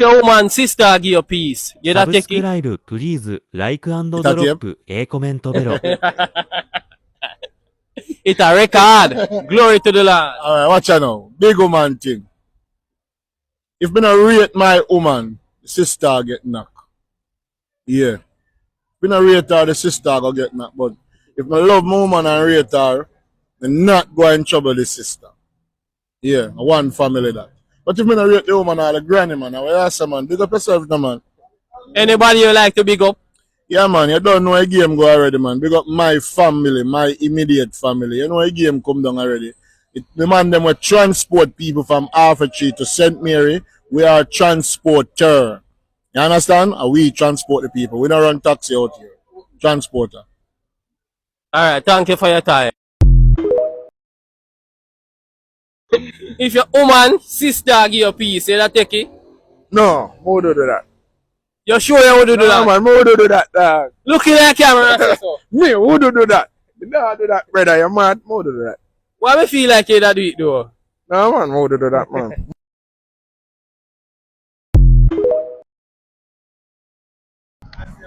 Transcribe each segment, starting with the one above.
Your woman, sister, give you peace. You サ that ブ take スク it? ライブ、プリーズ、like and Is that drop、コメントベロ。It's a record. Glory to the Lord. Alright, watch out now. Big woman thing. If me not rate my woman, the sister get knocked. Yeah. If me not rate her, the sister go get knocked. But if I love my woman and rate her, then not go in trouble the sister. Yeah, one family that. But if me not rate the woman or the granny man, I will ask her, man, big up yourself now, man. Anybody you like to big up? Yeah, man, you don't know a game go already, man. Big up my family, my immediate family. You know a game come down already. The man them will transport people from Arthurtree to St. Mary. We are transporter. You understand? And we transport the people. We don't run taxi out here. Transporter. Alright, thank you for your time. If your woman, sister, give you peace, you that take it? No, more do that. You sure you would do No, that? man, more do that, dog. Look in the camera. So. Me, who do that? You don't do that, brother. You're mad. More do that. Why me feel like you that do it though? No, man, more do that, man.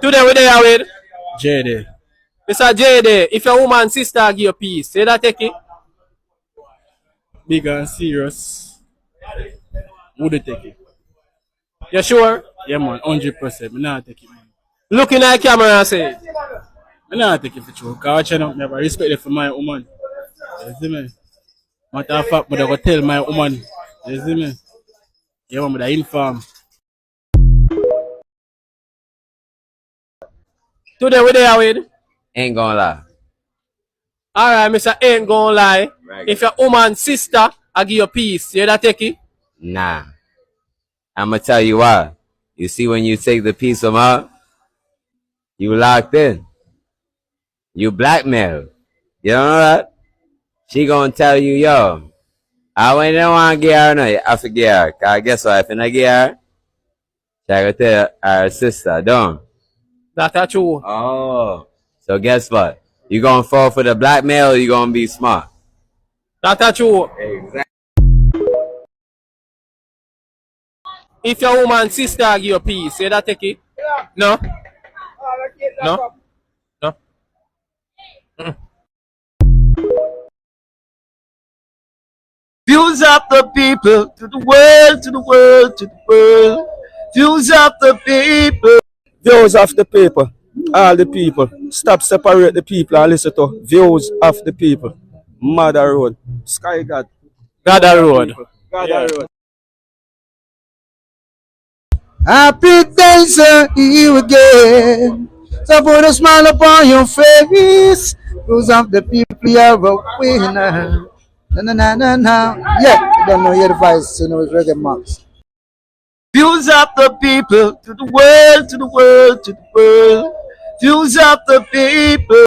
Today we there with JD. Mr. JD. If your woman, sister, give you peace, you that take it? Big and serious. Would they take it? You sure? Yeah, man, 100%. Me not take it, man. Look in the camera and say. Me not take it for true. Cause I know, me have respect it for my woman. You see me? Matter of fact, but I go tell my woman. You see me? Yeah, man, I inform. Today we there with. Ain't gonna lie. Alright, Mr. Ain't gonna lie. Right. If your woman, sister, I give you peace, you that take it? Nah. I'ma tell you why. You see, when you take the piece from her, you locked in. You blackmail. You don't know that? She gonna tell you, yo, I don't want to get her, no, I forget her. Cause guess what? If I get her, she gonna tell her sister, don't. That's true. Oh. So guess what? You gonna fall for the blackmail or you gonna be smart? That's true. Exactly. If your woman, sister, give you peace, you that take it? No? No? No? Views of the people to the world, to the world, to the world. Views of the people. Views of the people. All the people. Stop separate the people and listen to views of the people. Mother Road. Sky God. Gather road. Gather Road. Happy days are here again. So put a smile upon your face. Views of the people, you're a winner. Na na na na na. Yeah, you don't know your advice, you know it's Reggae Max. Views of the people to the world, to the world, to the world. Views of the people.